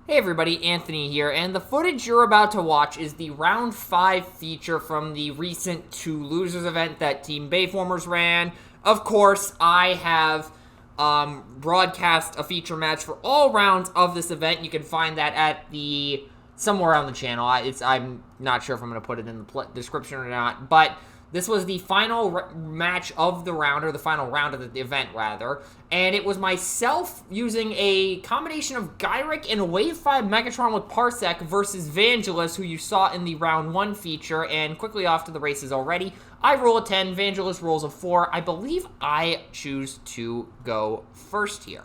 Hey everybody, Anthony here, and the footage you're about to watch is the Round 5 feature from the recent Two Losers event that Team Bayformers ran. Of course, I have broadcast a feature match for all rounds of this event. You can find that at somewhere on the channel. I'm not sure if I'm going to put it in the description or not, but this was the final match of the round, or the final round of the event, rather. And it was myself using a combination of Ghyrik and W5 Megatron with Parsec versus Vangelis, who you saw in the Round 1 feature, and quickly off to the races already. I roll a 10, Vangelis rolls a 4. I believe I choose to go first here.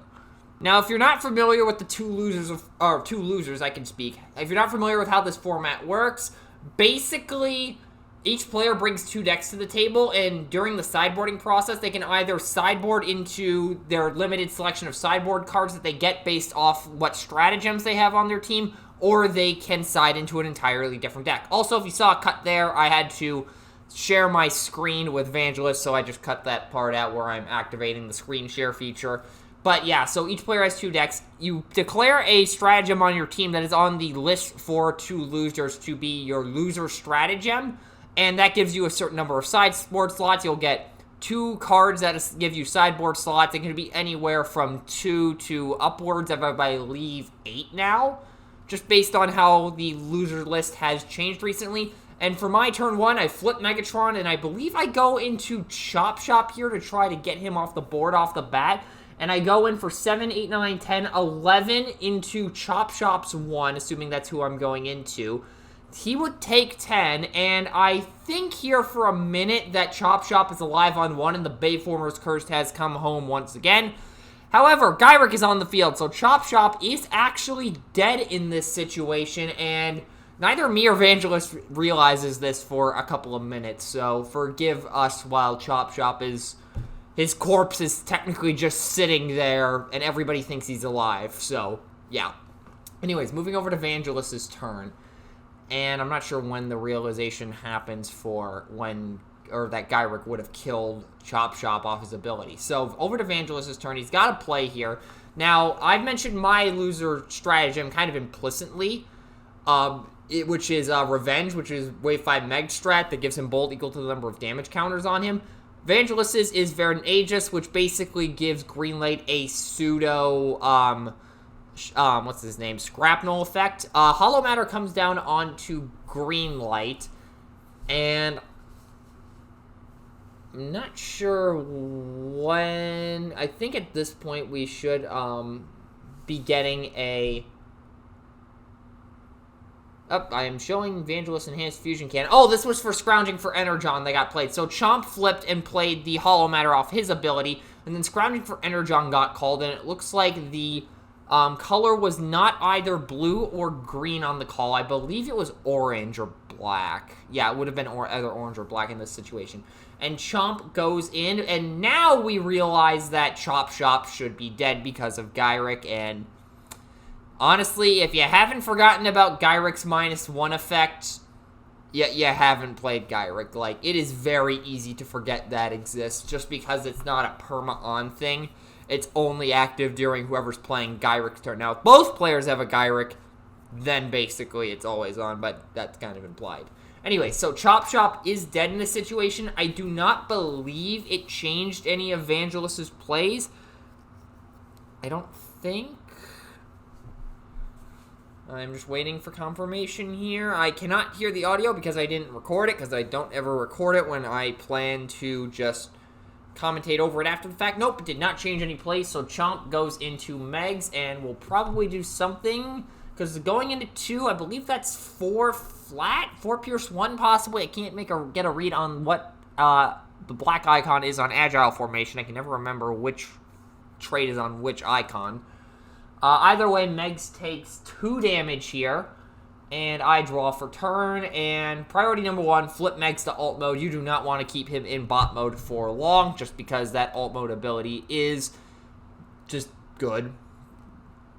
Now, if you're not familiar with the Two Losers, I can speak. If you're not familiar with how this format works, basically each player brings 2 decks to the table, and during the sideboarding process, they can either sideboard into their limited selection of sideboard cards that they get based off what stratagems they have on their team, or they can side into an entirely different deck. Also, if you saw a cut there, I had to share my screen with Vangelis, so I just cut that part out where I'm activating the screen share feature. But yeah, so each player has 2 decks. You declare a stratagem on your team that is on the list for Two Losers to be your loser stratagem, and that gives you a certain number of sideboard slots. You'll get 2 cards that give you sideboard slots. It can be anywhere from 2 to upwards of, I believe, 8 now, just based on how the loser list has changed recently. And for my turn 1, I flip Megatron, and I believe I go into Chop Shop here to try to get him off the board off the bat. And I go in for 7, 8, 9, 10, 11 into Chop Shop's 1, assuming that's who I'm going into. He would take 10, and I think here for a minute that Chop Shop is alive on 1, and the Bayformers curse has come home once again. However, Ghyrik is on the field, so Chop Shop is actually dead in this situation, and neither me or Vangelis realizes this for a couple of minutes, so forgive us while Chop Shop is... his corpse is technically just sitting there, and everybody thinks he's alive, so, yeah. Anyways, moving over to Vangelis' turn. And I'm not sure when the realization happens for that Ghyrik would have killed Chop Shop off his ability. So, over to Vangelis' turn. He's got a play here. Now, I've mentioned my loser stratagem kind of implicitly, which is Revenge, which is Wave 5 Meg Strat that gives him bolt equal to the number of damage counters on him. Vangelis's is Verdant Aegis, which basically gives Greenlight a pseudo, what's his name, Scrapnel effect. Hollow Matter comes down onto Greenlight, and I'm not sure when. I think at this point we should be getting a... Oh, I am showing Vangelis Enhanced Fusion Cannon. Oh, this was for Scrounging for Energon that got played. So Chomp flipped and played the Hollow Matter off his ability, and then Scrounging for Energon got called, and it looks like the color was not either blue or green on the call. I believe it was orange or black. Yeah, it would have been either orange or black in this situation. And Chomp goes in, and now we realize that Chop Shop should be dead because of Ghyrik, and honestly, if you haven't forgotten about Gyrik's -1 effect, you haven't played Ghyrik. Like, it is very easy to forget that exists, just because it's not a perma-on thing. It's only active during whoever's playing Gyrik's turn. Now, if both players have a Ghyrik, then basically it's always on, but that's kind of implied. Anyway, so Chop Shop is dead in this situation. I do not believe it changed any of Vangelis' plays. I don't think. I'm just waiting for confirmation here. I cannot hear the audio because I didn't record it, because I don't ever record it when I plan to just commentate over it after the fact. Nope, it did not change any plays, so Chomp goes into Megs, and will probably do something, because going into 2, I believe that's 4 flat, 4 Pierce 1 possibly. I can't get a read on what the black icon is on Agile Formation. I can never remember which trait is on which icon. Either way, Megs takes 2 damage here, and I draw for turn, and priority number 1, flip Megs to alt mode. You do not want to keep him in bot mode for long, just because that alt mode ability is just good.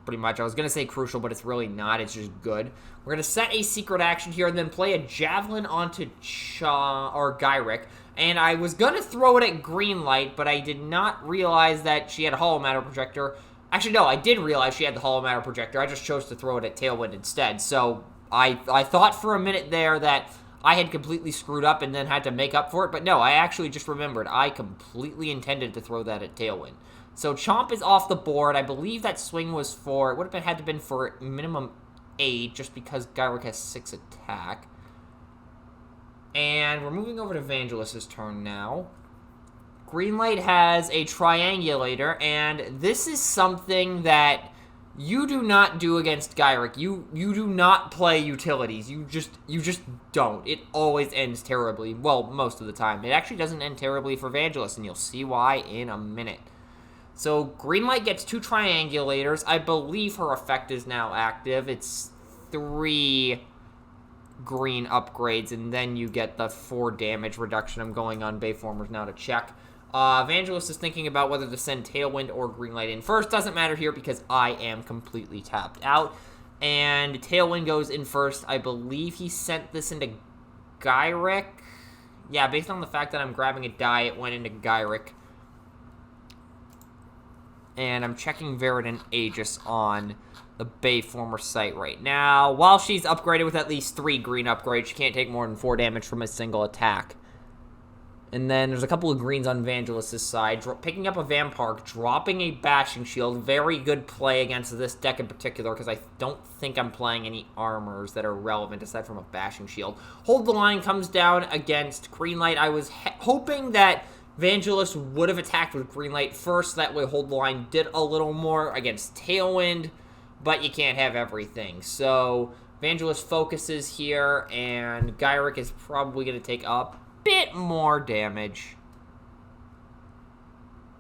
Pretty much. I was going to say crucial, but it's really not. It's just good. We're going to set a secret action here, and then play a Javelin onto Ghyrik. And I was going to throw it at Greenlight, but I did not realize that she had a Hollow Matter Projector. Actually, no, I did realize she had the Hollow Matter Projector. I just chose to throw it at Tailwind instead. So I thought for a minute there that I had completely screwed up and then had to make up for it. But no, I actually just remembered. I completely intended to throw that at Tailwind. So Chomp is off the board. I believe that swing was for... It would have had to been for minimum 8, just because Ghyrik has 6 attack. And we're moving over to Evangelist's turn now. Greenlight has a Triangulator, and this is something that you do not do against Ghyrik. You do not play utilities. You just don't. It always ends terribly. Well, most of the time. It actually doesn't end terribly for Evangelist, and you'll see why in a minute. So Greenlight gets 2 Triangulators. I believe her effect is now active. It's 3 green upgrades, and then you get the 4 damage reduction. I'm going on Bayformers now to check. Evangelist is thinking about whether to send Tailwind or Greenlight in first. Doesn't matter here because I am completely tapped out. And Tailwind goes in first. I believe he sent this into Ghyrik. Yeah, based on the fact that I'm grabbing a die, it went into Ghyrik. And I'm checking Veridan Aegis on the Bayformer site right now. While she's upgraded with at least 3 green upgrades, she can't take more than 4 damage from a single attack. And then there's a couple of greens on Evangelist's side. Picking up a Vampark, dropping a Bashing Shield. Very good play against this deck in particular, because I don't think I'm playing any armors that are relevant aside from a Bashing Shield. Hold the Line comes down against Greenlight. I was hoping that Evangelist would have attacked with Greenlight first. That way Hold the Line did a little more against Tailwind, but you can't have everything. So Evangelist focuses here, and Ghyrik is probably going to take up bit more damage.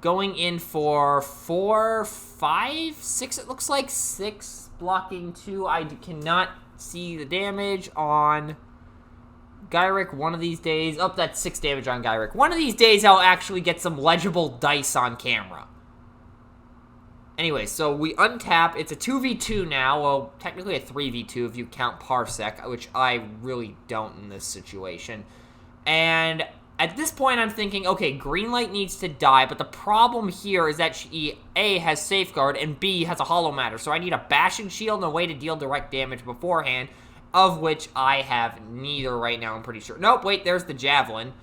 Going in for 4, 5, 6, it looks like 6, blocking 2. I cannot see the damage on Ghyrik one of these days. Oh, that's 6 damage on Ghyrik. One of these days I'll actually get some legible dice on camera. Anyway, so we untap. It's a 2v2 now. Well, technically a 3v2 if you count Parsec, which I really don't in this situation. And at this point, I'm thinking, okay, Greenlight needs to die, but the problem here is that she, A, has Safeguard, and B, has a Hollow Matter, so I need a Bashing Shield and a way to deal direct damage beforehand, of which I have neither right now, I'm pretty sure. Nope, wait, there's the Javelin.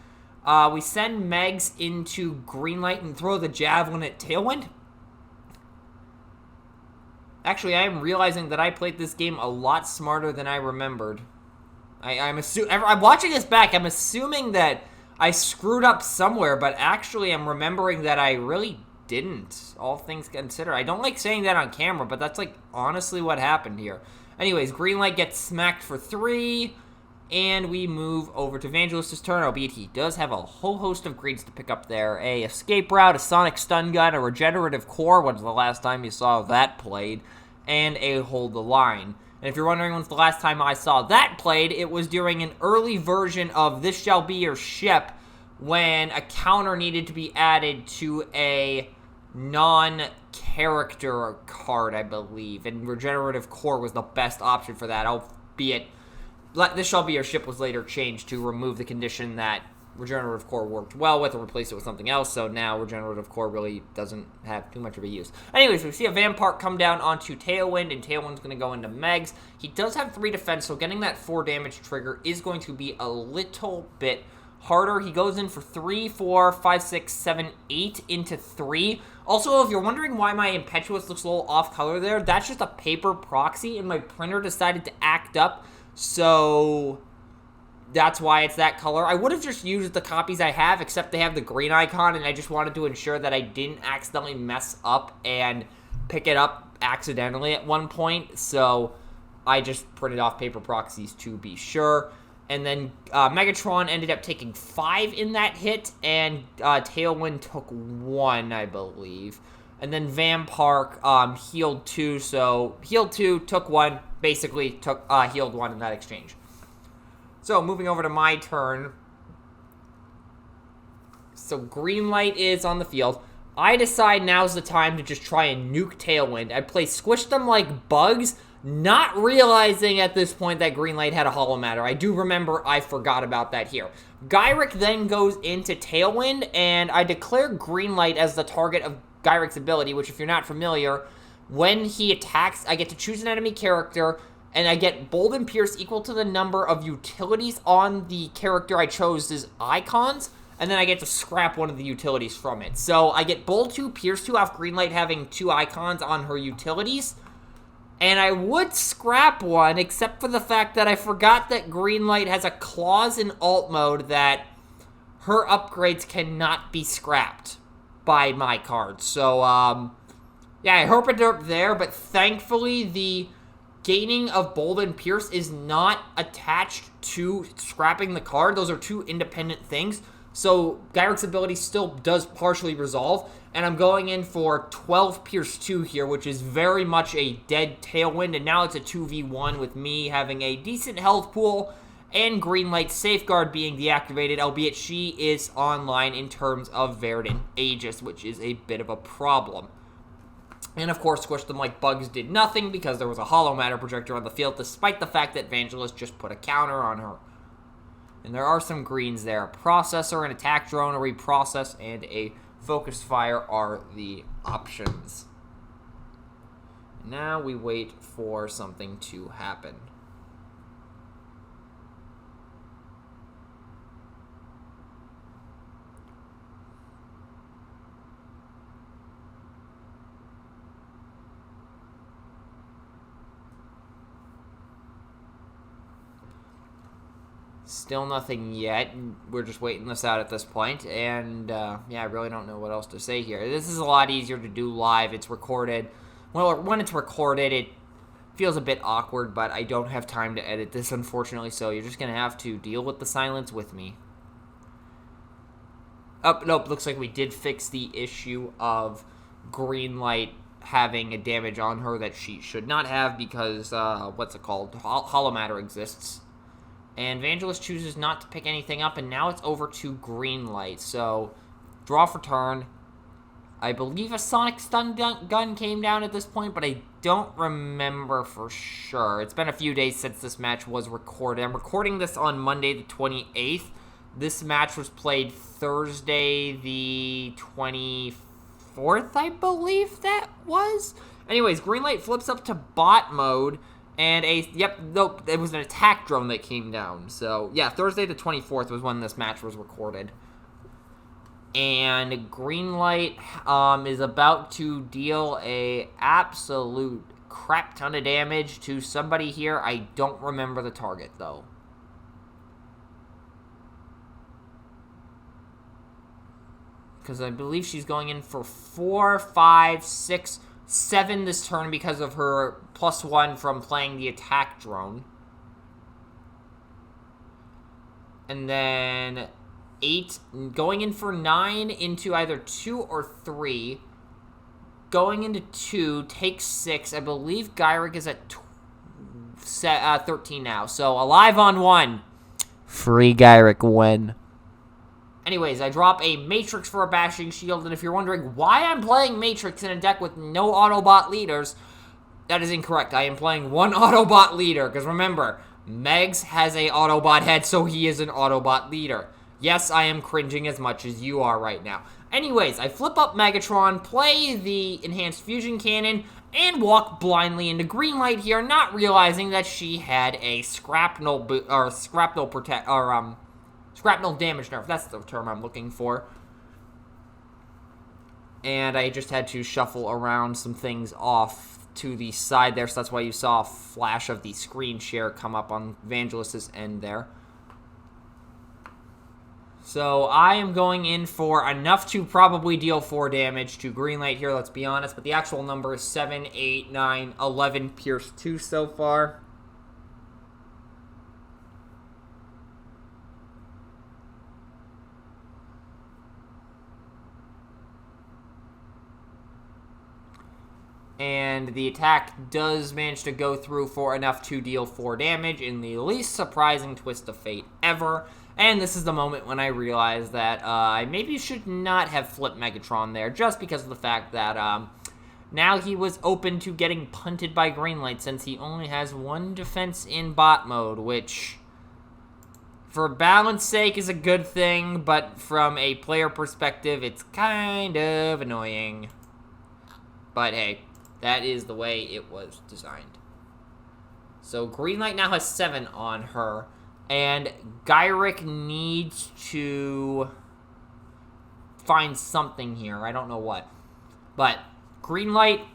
We send Megs into Greenlight and throw the Javelin at Tailwind. Actually, I am realizing that I played this game a lot smarter than I remembered. I'm watching this back, I'm assuming that I screwed up somewhere, but actually I'm remembering that I really didn't, all things considered. I don't like saying that on camera, but that's like honestly what happened here. Anyways, Greenlight gets smacked for 3, and we move over to Evangelist's turn, albeit he does have a whole host of greens to pick up there. A Escape Route, a Sonic Stun Gun, a Regenerative Core, when's the last time you saw that played, and a Hold the Line. And if you're wondering when's the last time I saw that played, it was during an early version of This Shall Be Your Ship when a counter needed to be added to a non-character card, I believe. And Regenerative Core was the best option for that, albeit This Shall Be Your Ship was later changed to remove the condition that Regenerative Core worked well with and replace it with something else, so now Regenerative Core really doesn't have too much of a use. Anyways, we see a Vampark come down onto Tailwind, and Tailwind's going to go into Megs. He does have 3 defense, so getting that 4 damage trigger is going to be a little bit harder. He goes in for 3, 4, 5, 6, 7, 8 into 3. Also, if you're wondering why my Impetuous looks a little off color there, that's just a paper proxy, and my printer decided to act up, so that's why it's that color. I would have just used the copies I have, except they have the green icon, and I just wanted to ensure that I didn't accidentally mess up and pick it up accidentally at one point, so I just printed off paper proxies to be sure. And then Megatron ended up taking 5 in that hit, and Tailwind took 1, I believe. And then Vampark healed 2, so healed 2, took 1, basically took healed 1 in that exchange. So, moving over to my turn. So, Greenlight is on the field. I decide now's the time to just try and nuke Tailwind. I play Squish Them Like Bugs, not realizing at this point that Greenlight had a Hollow Matter. I do remember I forgot about that here. Ghyrik then goes into Tailwind, and I declare Greenlight as the target of Gyrik's ability, which if you're not familiar, when he attacks, I get to choose an enemy character, and I get Bold and Pierce equal to the number of utilities on the character I chose's icons, and then I get to scrap one of the utilities from it. So I get Bold 2, Pierce 2 off Greenlight having 2 icons on her utilities, and I would scrap one, except for the fact that I forgot that Greenlight has a clause in alt mode that her upgrades cannot be scrapped by my cards. So, yeah, I hope it up there, but thankfully the gaining of Bold and Pierce is not attached to scrapping the card. Those are 2 independent things. So Gyric's ability still does partially resolve, and I'm going in for 12 Pierce 2 here, which is very much a dead Tailwind, and now it's a 2v1 with me having a decent health pool and Greenlight Safeguard being deactivated, albeit she is online in terms of Verdant Aegis, which is a bit of a problem. And of course, Squish Them Like Bugs did nothing because there was a Hollow Matter projector on the field, despite the fact that Vangelis just put a counter on her. And there are some greens there. A processor, an attack drone, a reprocess, and a focused fire are the options. Now we wait for something to happen. Still nothing yet. We're just waiting this out at this point. And, yeah, I really don't know what else to say here. This is a lot easier to do live. It's recorded. Well, when it's recorded, it feels a bit awkward, but I don't have time to edit this, unfortunately, so you're just going to have to deal with the silence with me. Oh, nope, looks like we did fix the issue of Greenlight having a damage on her that she should not have because, what's it called? Hollow Matter exists. And Vangelis chooses not to pick anything up, and now it's over to Greenlight. So, draw for turn. I believe a Sonic Stun Gun came down at this point, but I don't remember for sure. It's been a few days since this match was recorded. I'm recording this on Monday the 28th. This match was played Thursday the 24th, I believe that was. Anyways, Greenlight flips up to bot mode. And nope, it was an attack drone that came down. So, yeah, Thursday the 24th was when this match was recorded. And Greenlight is about to deal a absolute crap ton of damage to somebody here. I don't remember the target, though. Because I believe she's going in for 4, 5, 6... 7 this turn because of her +1 from playing the attack drone. And then 8, going in for 9 into either 2 or 3. Going into 2, takes 6. I believe Ghyrik is at 13 now. So, alive on 1. Free Ghyrik win. Anyways, I drop a Matrix for a Bashing Shield, and if you're wondering why I'm playing Matrix in a deck with no Autobot leaders, that is incorrect. I am playing one Autobot leader, because remember, Megs has a Autobot head, so he is an Autobot leader. Yes, I am cringing as much as you are right now. Anyways, I flip up Megatron, play the Enhanced Fusion Cannon, and walk blindly into Greenlight here, not realizing that she had a Shrapnel damage nerf, that's the term I'm looking for. And I just had to shuffle around some things off to the side there, so that's why you saw a flash of the screen share come up on Vangelis' end there. So I am going in for enough to probably deal 4 damage to Greenlight here, let's be honest, but the actual number is 7, 8, 9, 11 Pierce 2 so far. And the attack does manage to go through for enough to deal 4 damage in the least surprising twist of fate ever. And this is the moment when I realized that I maybe should not have flipped Megatron there, just because of the fact that now he was open to getting punted by Greenlight since he only has 1 defense in bot mode, which, for balance sake, is a good thing, but from a player perspective, it's kind of annoying. But hey, That is the way it was designed. So Greenlight now has 7 on her. And Ghyrik needs to find something here. I don't know what. But Greenlight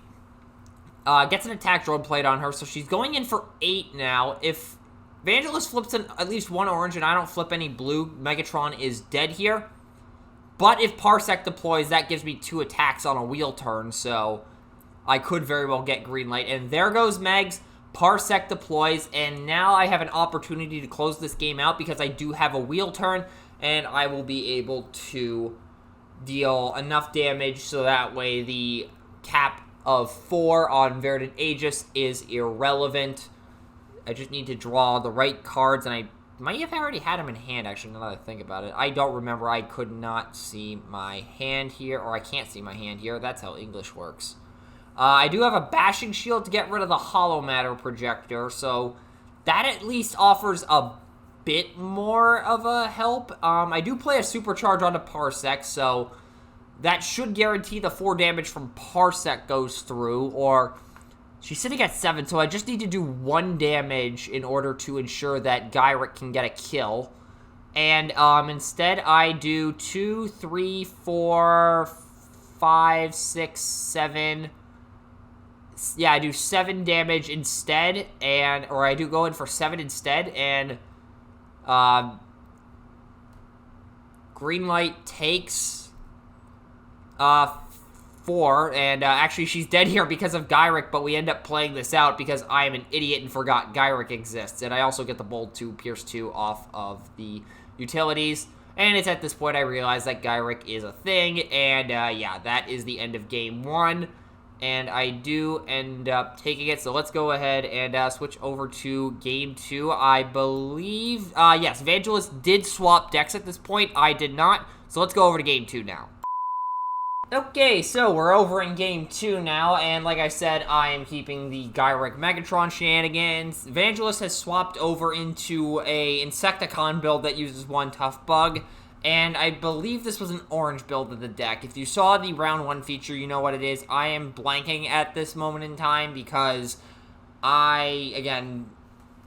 gets an attack drone played on her, so she's going in for 8 now. If Vangelis flips at least 1 orange and I don't flip any blue, Megatron is dead here. But if Parsec deploys, that gives me 2 attacks on a wheel turn, so I could very well get Greenlight. And there goes Megs. Parsec deploys, and now I have an opportunity to close this game out because I do have a wheel turn, and I will be able to deal enough damage so that way the cap of 4 on Verdant Aegis is irrelevant. I just need to draw the right cards, and I might have already had them in hand, actually, now that I think about it. I don't remember. I could not see my hand here, or I can't see my hand here. That's how English works. I do have a Bashing Shield to get rid of the Hollow Matter Projector, so that at least offers a bit more of a help. I do play a Supercharge onto Parsec, so that should guarantee the 4 damage from Parsec goes through, or she's sitting at 7, so I just need to do 1 damage in order to ensure that Ghyrik can get a kill. And instead I do 2, 3, 4, 5, 6, 7... Yeah, I do 7 damage instead, or I do go in for 7 instead, and Greenlight takes 4, and actually she's dead here because of Ghyrik, but we end up playing this out because I am an idiot and forgot Ghyrik exists, and I also get the Bold 2, Pierce 2 off of the utilities, and it's at this point I realize that Ghyrik is a thing, and yeah, that is the end of Game 1. And I do end up taking it, so let's go ahead and switch over to Game 2. I believe, yes, Vangelis did swap decks at this point. I did not, so let's go over to Game 2 now. Okay, so we're over in Game 2 now, and like I said, I am keeping the Ghyrik Megatron shenanigans. Vangelis has swapped over into a Insecticon build that uses 1 Tough Bug. And I believe this was an orange build of the deck. If you saw the round 1 feature, you know what it is. I am blanking at this moment in time because I, again,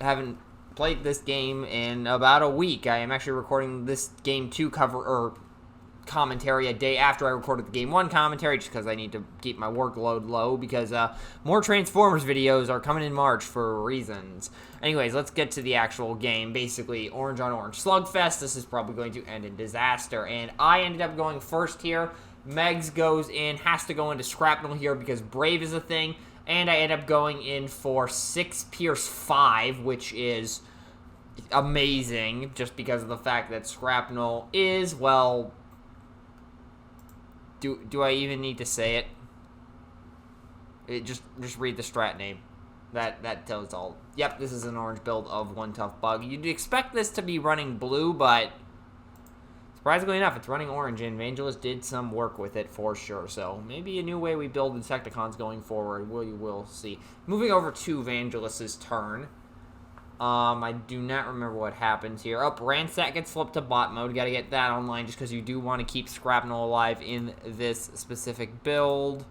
haven't played this game in about a week. I am actually recording this Game 2 commentary a day after I recorded the Game 1 commentary, just because I need to keep my workload low, because more Transformers videos are coming in March for reasons. Anyways, let's get to the actual game. Basically, orange on orange slugfest. This is probably going to end in disaster, and I ended up going first here. Megs goes in, has to go into Scrapnel here because Brave is a thing, and I end up going in for 6 Pierce 5, which is amazing, just because of the fact that Scrapnel is, well... Do I even need to say it? Just read the strat name. That tells all. Yep, this is an orange build of 1 Tough Bug. You'd expect this to be running blue, but surprisingly enough, it's running orange, and Vangelis did some work with it for sure. So maybe a new way we build Insecticons going forward. We will see. Moving over to Vangelis' turn. I do not remember what happens here. Oh, Ransack gets flipped to bot mode. Got to get that online just because you do want to keep Scrapnel alive in this specific build.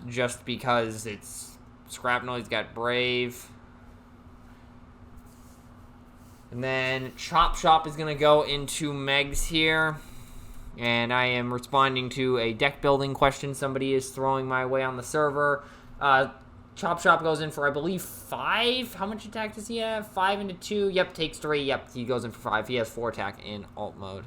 Just because it's Scrapnel, he's got Brave. And then Chop Shop is going to go into Megs here. And I am responding to a deck building question somebody is throwing my way on the server. Chop Shop goes in for, I believe, 5. How much attack does he have? 5 into 2. Yep, takes 3. Yep, he goes in for 5. He has 4 attack in alt mode.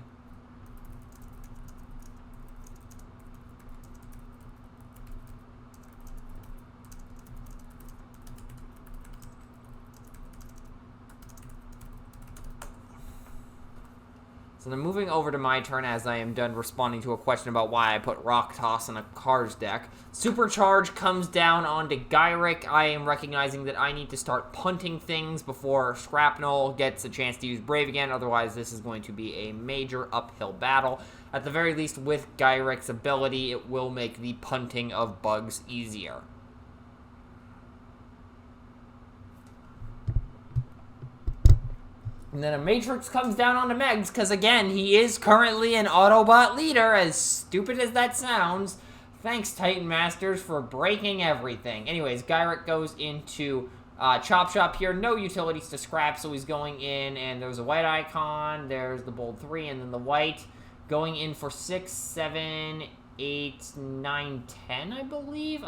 So then moving over to my turn as I am done responding to a question about why I put Rock Toss in a Cars deck. Supercharge comes down onto Ghyrik. I am recognizing that I need to start punting things before Scrapnel gets a chance to use Brave again. Otherwise, this is going to be a major uphill battle. At the very least, with Gyrik's ability, it will make the punting of bugs easier. And then a Matrix comes down onto Megs, because again, he is currently an Autobot leader, as stupid as that sounds. Thanks, Titan Masters, for breaking everything. Anyways, Ghyrik goes into Chop Shop here. No utilities to scrap, so he's going in, and there's a white icon. There's the bold 3, and then the white. Going in for 6, 7, 8, 9, 10, I believe.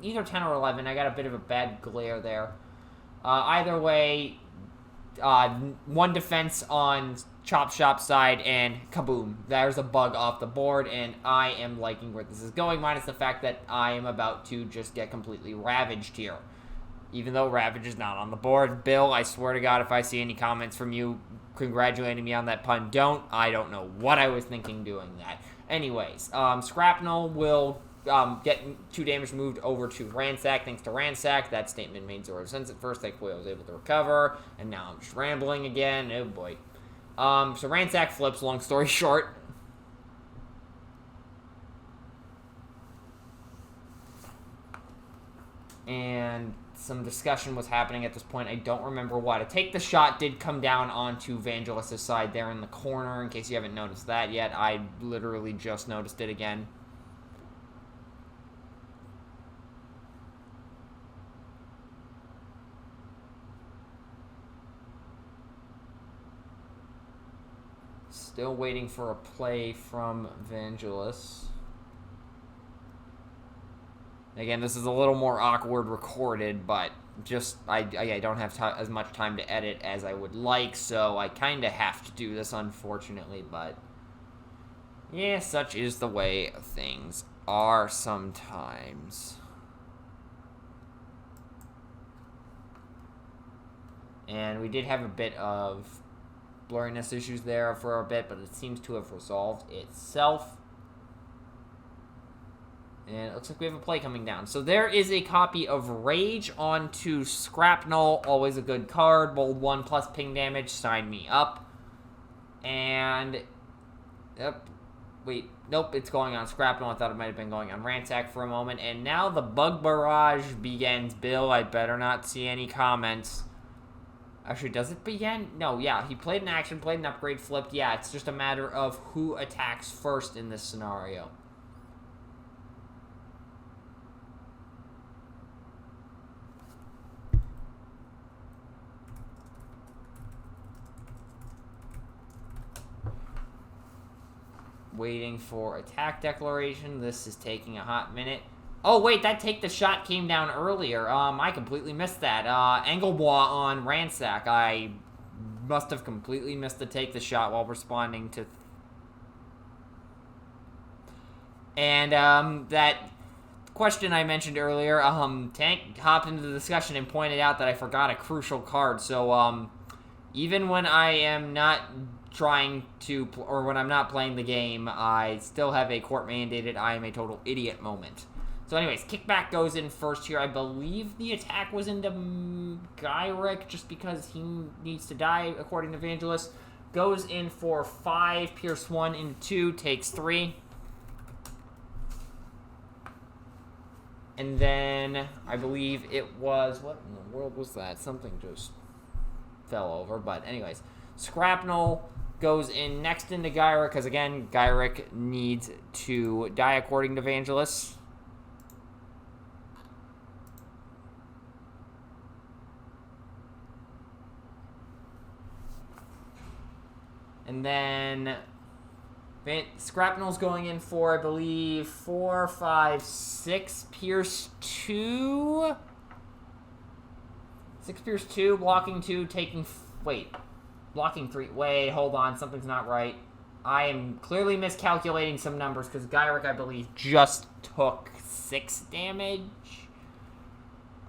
Either 10 or 11. I got a bit of a bad glare there. Either way, one defense on Chop Shop side, and kaboom. There's a bug off the board, and I am liking where this is going, minus the fact that I am about to just get completely ravaged here. Even though Ravage is not on the board. Bill, I swear to God, if I see any comments from you congratulating me on that pun, I don't know what I was thinking doing that. Anyways, Scrapnel will get 2 damage moved over to Ransack. Thanks to Ransack, that statement made zero sense at first. Thankfully, I was able to recover, and now I'm just rambling again. Oh boy. So Ransack flips, long story short. And some discussion was happening at this point. I don't remember what. A Take the Shot did come down onto Vangelis' side there in the corner, in case you haven't noticed that yet. I literally just noticed it again. Still waiting for a play from Vangelis. Again, this is a little more awkward recorded, but just I don't have as much time to edit as I would like, so I kind of have to do this, unfortunately, but yeah, such is the way things are sometimes. And we did have a bit of blurriness issues there for a bit, but it seems to have resolved itself. And it looks like we have a play coming down. So there is a copy of Rage onto Scrapnel. Always a good card. Bold 1 plus ping damage. Sign me up. And... Yep. Wait. Nope, it's going on Scrapnel. I thought it might have been going on Ransack for a moment. And now the Bug Barrage begins. Bill, I better not see any comments. Actually, does it begin? No, yeah. He played an action, played an upgrade, flipped. Yeah, it's just a matter of who attacks first in this scenario. Waiting for attack declaration. This is taking a hot minute. Oh, wait, that Take the Shot came down earlier. I completely missed that. Engelbois on Ransack. I must have completely missed the Take the Shot while responding to... And, that question I mentioned earlier, Tank hopped into the discussion and pointed out that I forgot a crucial card. So, even when I am not trying to, or when I'm not playing the game, I still have a court-mandated I am a total idiot moment. So anyways, Kickback goes in first here. I believe the attack was into Ghyrik just because he needs to die, according to Vangelis. Goes in for 5, Pierce 1 into 2, takes 3. And then, I believe it was, what in the world was that? Something just fell over, but anyways. Scrapnel goes in next into Ghyrik, because again, Ghyrik needs to die according to Vangelis. And then Scrapnel's going in for, I believe, 4, 5, 6, Pierce 2. 6 Pierce 2, blocking 2, taking... Wait. Blocking 3. Wait, hold on. Something's not right. I am clearly miscalculating some numbers because Ghyrik, I believe, just took 6 damage.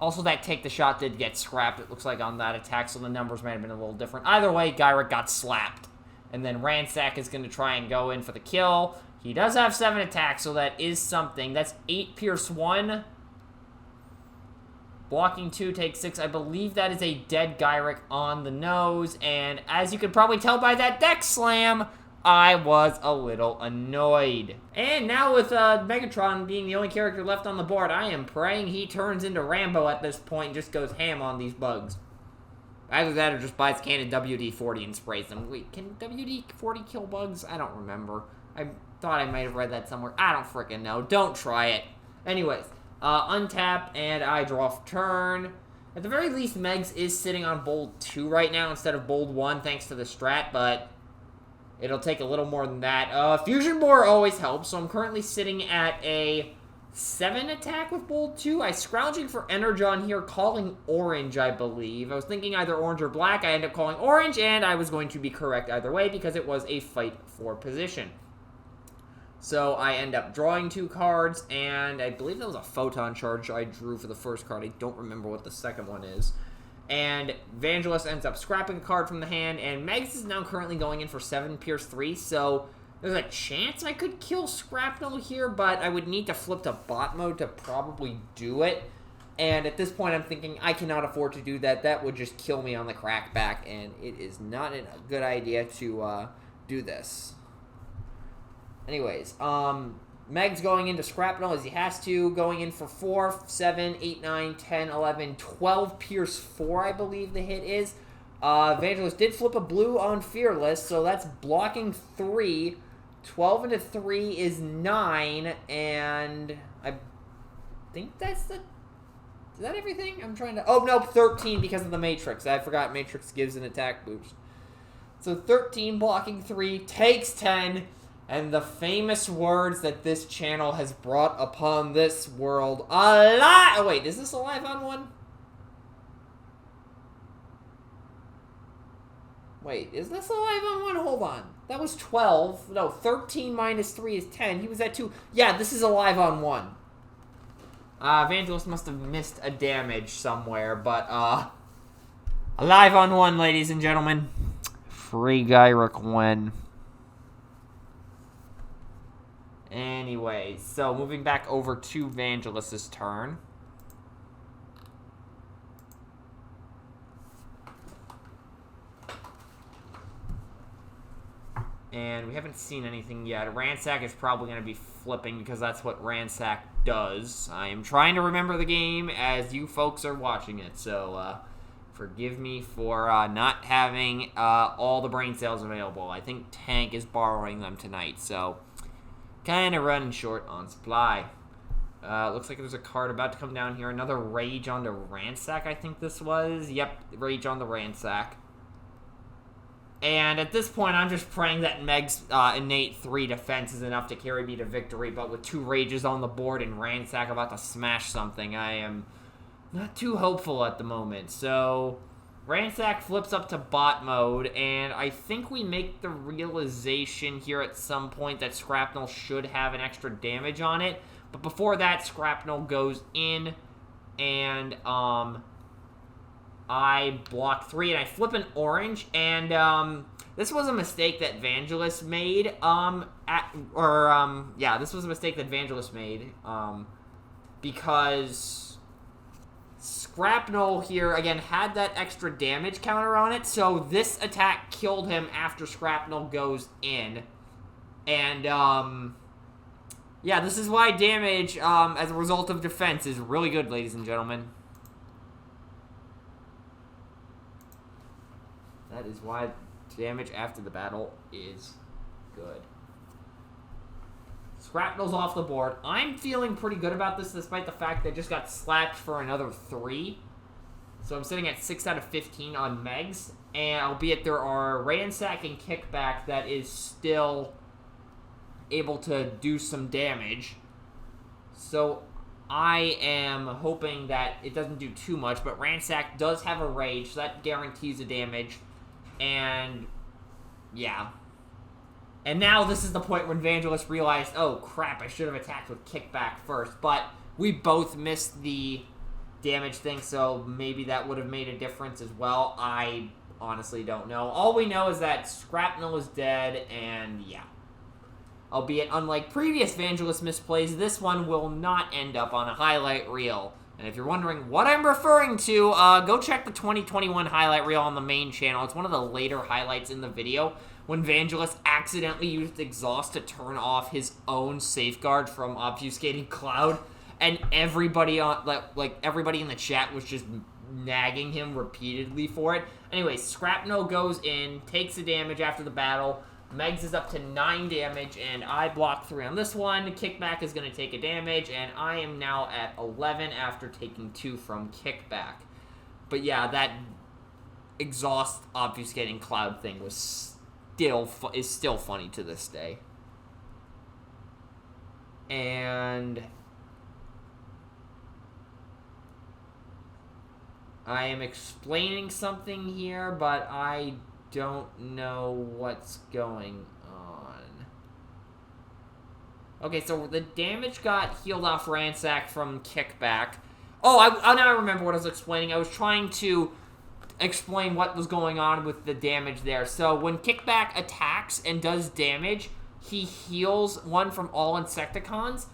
Also, that Take the Shot did get scrapped, it looks like, on that attack, so the numbers might have been a little different. Either way, Ghyrik got slapped. And then Ransack is going to try and go in for the kill. He does have 7 attacks, so that is something. That's 8 Pierce 1. Blocking 2 takes 6. I believe that is a dead Ghyrik on the nose. And as you can probably tell by that deck slam, I was a little annoyed. And now with Megatron being the only character left on the board, I am praying he turns into Rambo at this point and just goes ham on these bugs. Either that or just buys a can of WD-40 and sprays them. Wait, can WD-40 kill bugs? I don't remember. thought I might have read that somewhere. I don't freaking know. Don't try it. Anyways, untap, and I draw for turn. At the very least, Megs is sitting on bold 2 right now instead of bold 1 thanks to the strat, but it'll take a little more than that. Fusion Bore always helps, so I'm currently sitting at a 7 attack with bold 2. I'm scrounging for Energon here, calling orange, I believe. I was thinking either orange or black. I ended up calling orange, and I was going to be correct either way because it was a fight for position. So I end up drawing 2 cards, and I believe that was a Photon Charge I drew for the first card. I don't remember what the second one is. And Vangelis ends up scrapping a card from the hand, and Megs is now currently going in for 7 Pierce 3, so there's a chance I could kill Scrapnel here, but I would need to flip to bot mode to probably do it. And at this point, I'm thinking I cannot afford to do that. That would just kill me on the crackback, and it is not a good idea to do this. Anyways, Meg's going into Scrapnel as he has to, going in for 4, 7, 8, 9, 10, 11, 12 Pierce 4, I believe the hit is. Evangelist did flip a blue on Fearless, so that's blocking 3. 12 into 3 is 9, and I think that's the... Is that everything? I'm trying to... Oh, no, 13 because of the Matrix. I forgot Matrix gives an attack boost. So 13 blocking 3 takes 10... And the famous words that this channel has brought upon this world oh, wait, is this a live on 1? Wait, is this a live on 1? Hold on. That was 12. No, 13 minus 3 is 10. He was at 2. Yeah, this is a live on 1. Evangelist must have missed a damage somewhere, but, a live on 1, ladies and gentlemen. Free Ghyrik win. Anyway, so moving back over to Vangelis' turn. And we haven't seen anything yet. Ransack is probably going to be flipping because that's what Ransack does. I am trying to remember the game as you folks are watching it, so forgive me for not having all the brain cells available. I think Tank is borrowing them tonight, so... Kind of running short on supply. Looks like there's a card about to come down here. Another Rage on the Ransack, I think this was. Yep, Rage on the Ransack. And at this point, I'm just praying that Meg's innate 3 defense is enough to carry me to victory. But with 2 Rages on the board and Ransack about to smash something, I am not too hopeful at the moment. So... Ransack flips up to bot mode, and I think we make the realization here at some point that Scrapnel should have an extra damage on it. But before that, Scrapnel goes in, and I block 3, and I flip an orange, and this was a mistake that Vangelis made. This was a mistake that Vangelis made, because Scrapnel here, again, had that extra damage counter on it, so this attack killed him after Scrapnel goes in. And, yeah, this is why damage, as a result of defense, is really good, ladies and gentlemen. That is why damage after the battle is good. Scrapnel's off the board. I'm feeling pretty good about this, despite the fact that I just got slapped for another 3. So I'm sitting at 6 out of 15 on Megs. And albeit there are Ransack and Kickback that is still able to do some damage. So I am hoping that it doesn't do too much. But Ransack does have a Rage, so that guarantees a damage. And, yeah. And now this is the point when Vangelis realized, oh crap, I should have attacked with Kickback first. But we both missed the damage thing, so maybe that would have made a difference as well. I honestly don't know. All we know is that Scrapnel is dead, and yeah. Albeit, unlike previous Vangelis misplays, this one will not end up on a highlight reel. And if you're wondering what I'm referring to, go check the 2021 highlight reel on the main channel. It's one of the later highlights in the video, when Vangelis accidentally used Exhaust to turn off his own safeguard from Obfuscating Cloud, and everybody on everybody in the chat was just nagging him repeatedly for it. Anyway, Scrapnel goes in, takes the damage after the battle. Megs is up to 9 damage, and I block 3 on this one. Kickback is going to take a damage, and I am now at 11 after taking 2 from Kickback. But yeah, that exhaust obfuscating cloud thing was still funny to this day. And I am explaining something here, but I don't know what's going on. Okay, so the damage got healed off Ransack from Kickback. Oh, now I remember what I was explaining. I was trying to explain what was going on with the damage there. So when Kickback attacks and does damage, he heals 1 from all Insecticons.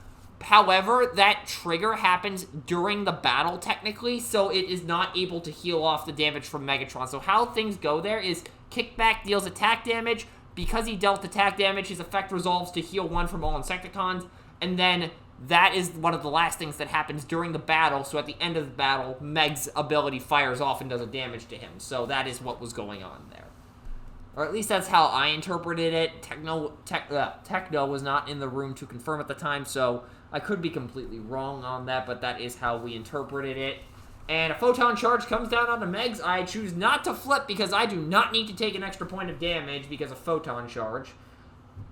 However, that trigger happens during the battle, technically, so it is not able to heal off the damage from Megatron. So how things go there is Kickback deals attack damage. Because he dealt attack damage, his effect resolves to heal 1 from all Insecticons, and then that is one of the last things that happens during the battle, so at the end of the battle, Meg's ability fires off and does a damage to him. So that is what was going on there. Or at least that's how I interpreted it. Techno was not in the room to confirm at the time, so I could be completely wrong on that, but that is how we interpreted it. And a Photon Charge comes down onto Megs. I choose not to flip because I do not need to take an extra point of damage because of Photon Charge,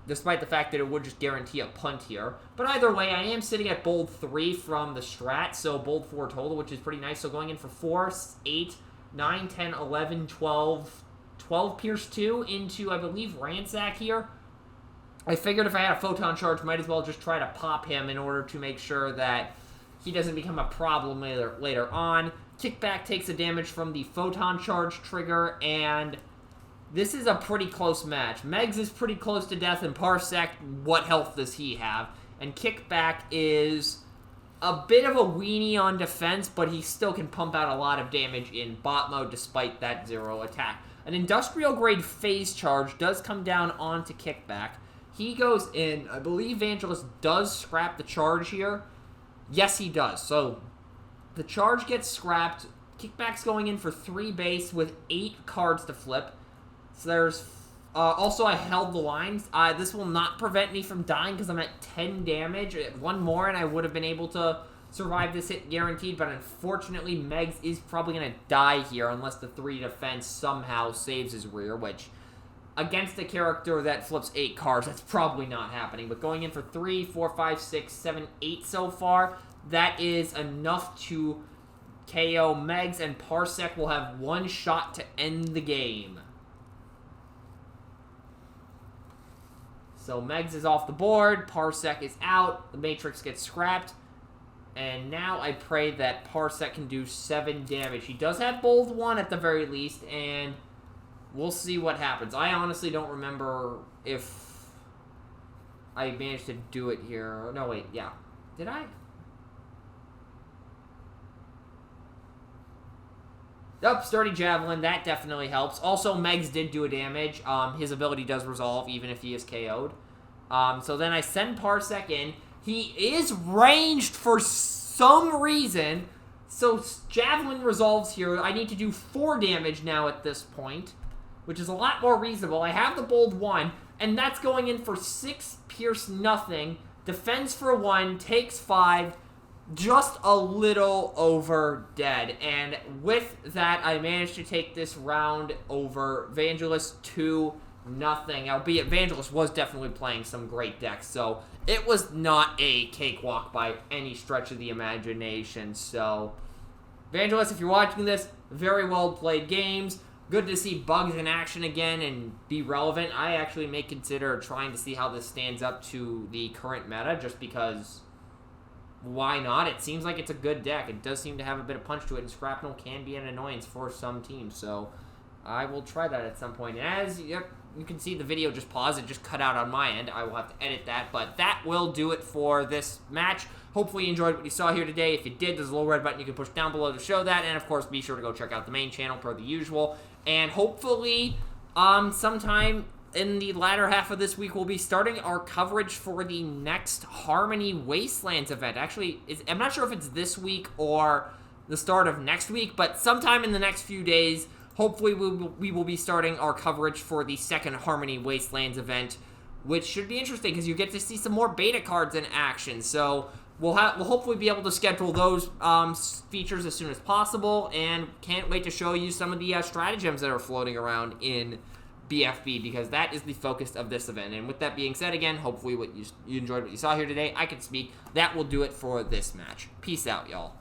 despite the fact that it would just guarantee a punt here. But either way, I am sitting at bold 3 from the strat, so bold 4 total, which is pretty nice. So going in for 4, 8, 9, 10, 11, 12, 12 Pierce 2 into, I believe, Ransack here. I figured if I had a Photon Charge, might as well just try to pop him in order to make sure that he doesn't become a problem later on. Kickback takes a damage from the Photon Charge trigger, and this is a pretty close match. Megs is pretty close to death, and Parsec, what health does he have? And Kickback is a bit of a weenie on defense, but he still can pump out a lot of damage in bot mode despite that 0 attack. An industrial grade phase charge does come down onto Kickback. He goes in. I believe Vangelis does scrap the charge here. Yes, he does. So the charge gets scrapped. Kickback's going in for 3 base with 8 cards to flip. So there's also I held the lines. This will not prevent me from dying because I'm at 10 damage. 1 more and I would have been able to survive this hit guaranteed, but unfortunately Megs is probably going to die here unless the 3 defense somehow saves his rear, which against a character that flips 8 cards, that's probably not happening. But going in for 3, 4, 5, 6, 7, 8 so far, that is enough to KO Megs, and Parsec will have 1 shot to end the game. So Megs is off the board, Parsec is out, the Matrix gets scrapped, and now I pray that Parsec can do 7 damage. He does have bold 1 at the very least, and we'll see what happens. I honestly don't remember if I managed to do it here. No, wait, yeah. Did I? Up, Sturdy Javelin, that definitely helps. Also, Megs did do a damage. His ability does resolve even if he is KO'd. So then I send Parsec in. He is ranged for some reason. So Javelin resolves here. I need to do 4 damage now at this point, which is a lot more reasonable. I have the bold 1, and that's going in for 6 pierce nothing. Defends for 1, takes 5, just a little over dead. And with that, I managed to take this round over Vangelis 2-0. Albeit Vangelis was definitely playing some great decks, so it was not a cakewalk by any stretch of the imagination. So Vangelis, if you're watching this, very well played games. Good to see Bugs in action again and be relevant. I actually may consider trying to see how this stands up to the current meta, just because why not? It seems like it's a good deck. It does seem to have a bit of punch to it, and Shrapnel can be an annoyance for some teams, so I will try that at some point. As you can see, the video just paused. It just cut out on my end. I will have to edit that, but that will do it for this match. Hopefully you enjoyed what you saw here today. If you did, there's a little red button you can push down below to show that, and of course, be sure to go check out the main channel per the usual. And hopefully, sometime in the latter half of this week, we'll be starting our coverage for the next Harmony Wastelands event. Actually, I'm not sure if it's this week or the start of next week, but sometime in the next few days, hopefully we will be starting our coverage for the second Harmony Wastelands event, which should be interesting because you get to see some more beta cards in action. So we'll hopefully be able to schedule those features as soon as possible, and can't wait to show you some of the stratagems that are floating around in BFB, because that is the focus of this event. And with that being said, again, hopefully you enjoyed what you saw here today. I can speak. That will do it for this match. Peace out, y'all.